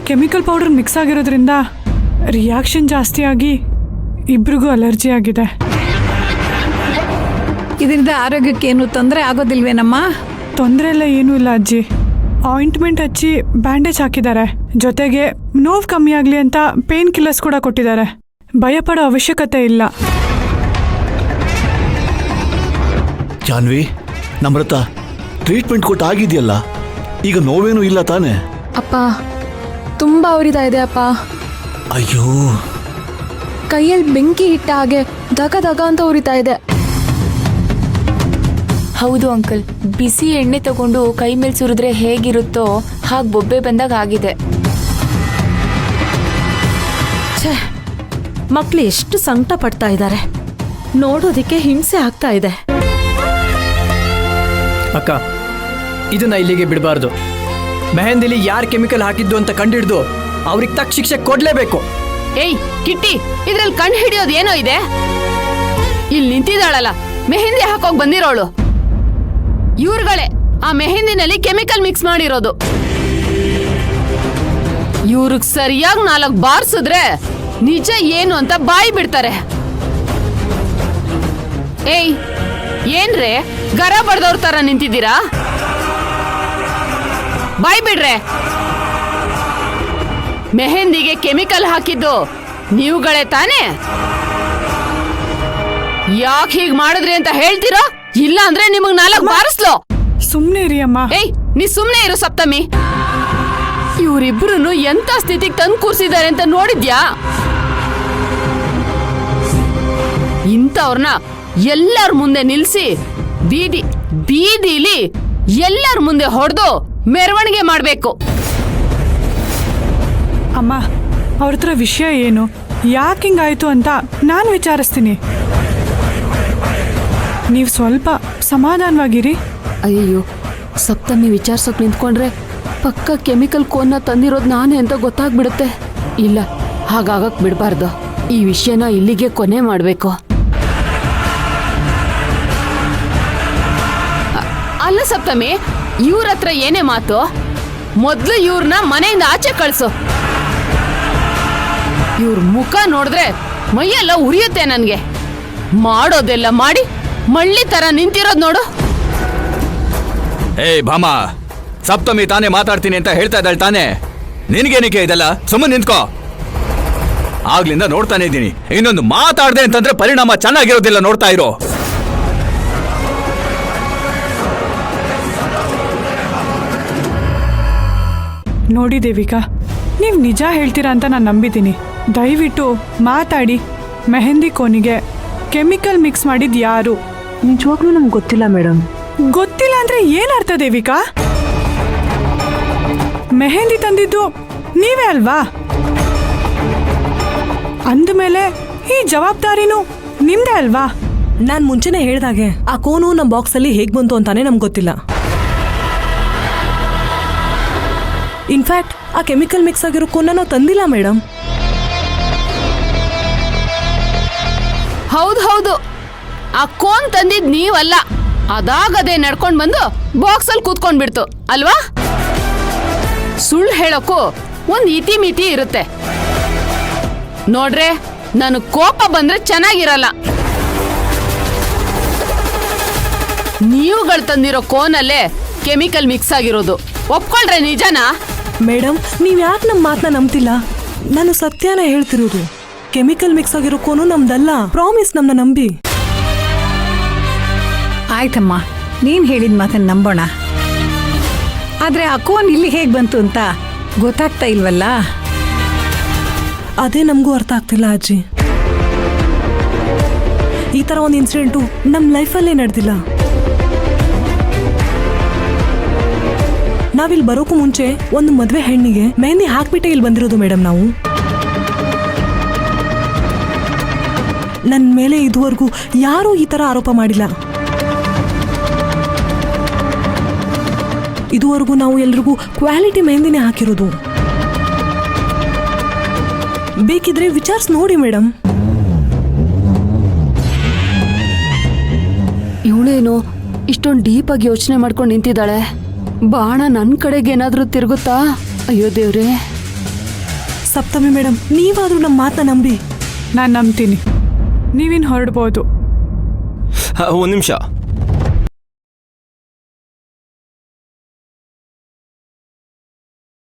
Chemical powder mix ಆಗಿರೋದ್ರಿಂದ reaction ಜಾಸ್ತಿ ಆಗಿ ಇಬ್ರಿಗೂ ಅಲರ್ಜಿ ಆಗಿದೆ. ಇದರಿಂದ ಆರೋಗ್ಯಕ್ಕೇನು ತೊಂದರೆ ಆಗೋದಿಲ್ವೇನಮ್ಮ? ತೊಂದರೆ ಎಲ್ಲ ಏನೂ ಇಲ್ಲ ಅಜ್ಜಿ. ಆಯಿಂಟ್ಮೆಂಟ್ ಹಚ್ಚಿ ಬ್ಯಾಂಡೇಜ್ ಹಾಕಿದ್ದಾರೆ. ಜೊತೆಗೆ ನೋವು ಕಮ್ಮಿ ಆಗಲಿ ಅಂತ ಪೇನ್ ಕಿಲ್ಲರ್ಸ್ ಕೂಡ ಕೊಟ್ಟಿದ್ದಾರೆ. ಭಯಪಡೋ ಅವಶ್ಯಕತೆ ಇಲ್ಲ. ಜಾನ್ವಿ, ನಮ್ರತ ಟ್ರೀಟ್ಮೆಂಟ್ ಕೊಟ್ಟು ಆಗಿದೆಯಲ್ಲ, ಈಗ ನೋವೇನೂ ಇಲ್ಲ ತಾನೆ? ಅಪ್ಪ ತುಂಬಾ ಉರಿತಾ ಇದೆ ಅಪ್ಪ. ಅಯ್ಯೋ, ಕೈಯಲ್ಲಿ ಬೆಂಕಿ ಇಟ್ಟ ಹಾಗೆ ದಗ ದಗ ಅಂತ ಉರಿತಾ ಇದೆ. ಹೌದು ಅಂಕಲ್, ಬಿಸಿ ಎಣ್ಣೆ ತಗೊಂಡು ಕೈ ಮೇಲೆ ಸುರಿದ್ರೆ ಹೇಗಿರುತ್ತೋ ಹಾಗೆ ಬೊಬ್ಬೆ ಬಂದಾಗ ಆಗಿದೆ. ಛೇ, ಮಕ್ಕಳು ಎಷ್ಟು ಸಂಕಟ ಪಡ್ತಾ ಇದ್ದಾರೆ, ನೋಡೋದಿಕ್ಕೆ ಹಿಂಸೆ ಆಗ್ತಾ ಇದೆ. ಅಕ್ಕ, ಇದನ್ನ ಇಲ್ಲಿಗೆ ಬಿಡಬಾರ್ದು. ಮೆಹಂದಿಲಿ ಯಾರು ಕೆಮಿಕಲ್ ಹಾಕಿದ್ದು ಅಂತ ಕಂಡಿಡ್ದು ಅವ್ರಿಗೆ ತಕ್ಕ ಶಿಕ್ಷೆ ಕೊಡ್ಲೇಬೇಕು. ಏಯ್ ಕಿಟ್ಟಿ, ಇದ್ರಲ್ಲಿ ಕಣ್ಣು ಹಿಡಿಯೋದು ಏನೋ ಇದೆ. ಇಲ್ಲಿ ನಿಂತಿದ್ದಾಳಲ್ಲ ಮೆಹಂದಿ ಹಾಕೋಕ್ ಬಂದಿರೋಳು, ಇವ್ರುಗಳೇ ಆ ಮೆಹಂದಿನಲ್ಲಿ ಕೆಮಿಕಲ್ ಮಿಕ್ಸ್ ಮಾಡಿರೋದು. ಇವ್ರಿಗೆ ಸರಿಯಾಗಿ 4 ಬಾರ್ಸಿದ್ರೆ ನಿಜ ಏನು ಅಂತ ಬಾಯಿ ಬಿಡ್ತಾರೆ. ಏಯ್ ಏನ್ರೇ ಗರ ಬಡ್ದವ್ರ ತರ ನಿಂತಿದ್ದೀರಾ? ಬಾಯ್ ಬಿಡ್ರೆ. ಮೆಹಂದಿಗೆ ಕೆಮಿಕಲ್ ಹಾಕಿದ್ದು ನೀವುಗಳೇ ತಾನೇ? ಯಾಕೆ ಹೀಗ್ ಮಾಡಿದ್ರಿ ಅಂತ ಹೇಳ್ತೀರಾ? ಇಲ್ಲ ಅಂದ್ರೆ ನಿಮಗ್ 4 ಬಾರಿಸ್ಲೋ. ಸುಮ್ನೆ ಇರಿ ಅಮ್ಮ. ಏಯ್ ನೀ ಸುಮ್ನೆ ಇರು ಸಪ್ತಮಿ. ಇವರಿಬ್ರು ಎಂತ ಸ್ಥಿತಿಗೆ ತಂದು ಕೂರ್ಸಿದ್ದಾರೆ ಅಂತ ನೋಡಿದ್ಯಾ? ಇಂಥವ್ರನ್ನ ಎಲ್ಲರ ಮುಂದೆ ನಿಲ್ಸಿ ಬೀದಿಲಿ ಎಲ್ಲರ ಮುಂದೆ ಹೊಡೆದು ಮೆರವಣಿಗೆ ಮಾಡ್ಬೇಕು. ಅಮ್ಮ, ಅವ್ರ ಹತ್ರ ವಿಷಯ ಏನು, ಯಾಕೆ ಹಿಂಗಾಯ್ತು ಅಂತ ನಾನು ವಿಚಾರಿಸ್ತೀನಿ. ನೀವು ಸ್ವಲ್ಪ ಸಮಾಧಾನವಾಗಿರಿ. ಅಯ್ಯೋ, ಸಪ್ತಮಿ ವಿಚಾರ್ಸೋಕ್ ನಿಂತ್ಕೊಂಡ್ರೆ ಪಕ್ಕ ಕೆಮಿಕಲ್ ಕೋನ್ನ ತಂದಿರೋದು ನಾನೇ ಅಂತ ಗೊತ್ತಾಗ್ಬಿಡುತ್ತೆ. ಇಲ್ಲ, ಹಾಗಾಗಕ್ ಬಿಡಬಾರ್ದು. ಈ ವಿಷಯನ ಇಲ್ಲಿಗೆ ಕೊನೆ ಮಾಡಬೇಕು. ಅಲ್ಲ ಸಪ್ತಮಿ, ಇವ್ರ ಹತ್ರ ಏನೇ ಮಾತು? ಮೊದ್ಲು ಇವ್ರನ್ನ ಮನೆಯಿಂದ ಆಚೆ ಕಳ್ಸು. ಇವ್ರ ಮುಖ ನೋಡಿದ್ರೆ ಮೈಯೆಲ್ಲ ಉರಿಯುತ್ತೆ ನನ್ಗೆ. ಮಾಡೋದೆಲ್ಲ ಮಾಡಿ ಮಳ್ಳಿ ತರ ನಿಂತಿರೋದ್ ನೋಡು. ಏಯ್ ಭಾಮ, ಸಪ್ತಮಿ ತಾನೇ ಮಾತಾಡ್ತೀನಿ ಅಂತ ಹೇಳ್ತಾ ಇದ್ದಾಳೆ ತಾನೇ? ನಿನ್ಗೇನಿಕೆ ಇದೆಲ್ಲ? ಸುಮ್ಮನೆ ನಿಂತ್ಕೋ. ಆಗ್ಲಿಂದ ನೋಡ್ತಾನೆ ಇದ್ದೀನಿ. ಇನ್ನೊಂದು ಮಾತಾಡ್ದೆ ಅಂತಂದ್ರೆ ಪರಿಣಾಮ ಚೆನ್ನಾಗಿರೋದಿಲ್ಲ. ನೋಡ್ತಾ ಇರೋ. ನೋಡಿ ದೇವಿಕಾ, ನೀವು ನಿಜ ಹೇಳ್ತೀರಾ ಅಂತ ನಾನು ನಂಬಿದ್ದೀನಿ. ದಯವಿಟ್ಟು ಮಾತಾಡಿ. ಮೆಹಂದಿ ಕೋನಿಗೆ ಕೆಮಿಕಲ್ ಮಿಕ್ಸ್ ಮಾಡಿದ್ ಯಾರು? ನಿಜವಾಗ್ಲೂ ನಮ್ಗೆ ಗೊತ್ತಿಲ್ಲ ಮೇಡಮ್. ಗೊತ್ತಿಲ್ಲ ಅಂದ್ರೆ ಏನರ್ಥ ದೇವಿಕಾ? ಮೆಹಂದಿ ತಂದಿದ್ದು ನೀವೇ ಅಲ್ವಾ? ಅಂದಮೇಲೆ ಈ ಜವಾಬ್ದಾರಿನೂ ನಿಮ್ದೇ ಅಲ್ವಾ? ನಾನು ಮುಂಚೆನೆ ಹೇಳ್ದಾಗೆ ಆ ಕೋನು ನಮ್ಮ ಬಾಕ್ಸಲ್ಲಿ ಹೇಗೆ ಬಂತು ಅಂತಾನೆ ನಮ್ಗೆ ಗೊತ್ತಿಲ್ಲ. ಇನ್ಫ್ಯಾಕ್ಟ್ ಆ ಕೆಮಿಕಲ್ ಮಿಕ್ಸ್ ಆಗಿರೋ ಕೋನ್ನ ನಾವು ತಂದಿಲ್ಲ ಮೇಡಮ್. ಹೌದು, ಆ ಕೋನ್ ತಂದಿದ್ ನೀವಲ್ಲ. ಅದಾಗದೇ ನಡ್ಕೊಂಡ್ ಬಂದು ಬಾಕ್ಸಲ್ಲಿ ಕೂತ್ಕೊಂಡ್ಬಿಡ್ತು ಅಲ್ವಾ? ಸುಳ್ಳು ಹೇಳೋಕ್ಕೂ ಒಂದ್ ಇತಿಮಿತಿ ಇರುತ್ತೆ. ನೋಡ್ರೆ, ನಾನು ಕೋಪ ಬಂದ್ರೆ ಚೆನ್ನಾಗಿರಲ್ಲ. ನೀವುಗಳು ತಂದಿರೋ ಕೋನಲ್ಲೇ ಕೆಮಿಕಲ್ ಮಿಕ್ಸ್ ಆಗಿರೋದು ಒಪ್ಕೊಳ್ರೆ ನಿಜನಾ? ಮೇಡಮ್, ನೀವು ಯಾಕೆ ನಮ್ಮ ಮಾತನ್ನ ನಂಬ್ತಿಲ್ಲ? ನಾನು ಸತ್ಯನ ಹೇಳ್ತಿರೋದು. ಕೆಮಿಕಲ್ ಮಿಕ್ಸ್ ಆಗಿರೋ ಕೋನು ನಮ್ದಲ್ಲ. ಪ್ರಾಮಿಸ್, ನಮ್ಮನ್ನ ನಂಬಿ. ಆಯ್ತಮ್ಮ, ನೀನು ಹೇಳಿದ ಮಾತನ್ನು ನಂಬೋಣ. ಆದರೆ ಆ ಕೋನ್ ಇಲ್ಲಿ ಹೇಗೆ ಬಂತು ಅಂತ ಗೊತ್ತಾಗ್ತಾ ಇಲ್ವಲ್ಲ? ಅದೇ ನಮಗೂ ಅರ್ಥ ಆಗ್ತಿಲ್ಲ ಅಜ್ಜಿ. ಈ ಥರ ಒಂದು ಇನ್ಸಿಡೆಂಟು ನಮ್ಮ ಲೈಫಲ್ಲೇ ನಡೆದಿಲ್ಲ. ನಾವಿಲ್ಲಿ ಬರೋಕ್ಕೂ ಮುಂಚೆ ಒಂದು ಮದುವೆ ಹೆಣ್ಣಿಗೆ ಮೆಹಂದಿ ಹಾಕ್ಬಿಟ್ಟೆ ಇಲ್ಲಿ ಬಂದಿರೋದು ಮೇಡಮ್. ನಾವು ನನ್ನ ಮೇಲೆ ಇದುವರೆಗೂ ಯಾರೂ ಈ ಥರ ಆರೋಪ ಮಾಡಿಲ್ಲ. ಇದುವರೆಗೂ ನಾವು ಎಲ್ರಿಗೂ ಕ್ವಾಲಿಟಿ ಮೆಹಂದಿನೇ ಹಾಕಿರೋದು. ಬೇಕಿದ್ರೆ ವಿಚಾರಿಸಿ ನೋಡಿ ಮೇಡಮ್. ಇವಳೇನು ಇಷ್ಟೊಂದು ಡೀಪ್ ಆಗಿ ಯೋಚನೆ ಮಾಡ್ಕೊಂಡು ನಿಂತಿದ್ದಾಳೆ? ಬಾಣ ನನ್ನ ಕಡೆಗೆ ಏನಾದ್ರೂ ತಿರುಗುತ್ತಾ? ಅಯ್ಯೋ ದೇವ್ರೆ. ಸಪ್ತಮಿ ಮೇಡಮ್, ನೀವಾದ್ರೂ ನಮ್ಮ ಮಾತನ್ನ ನಂಬಿ. ನಾನು ನಂಬ್ತೀನಿ. ನೀವಿನ್ ಹೊರಡ್ಬೋದು. ಒಂದು ನಿಮಿಷ.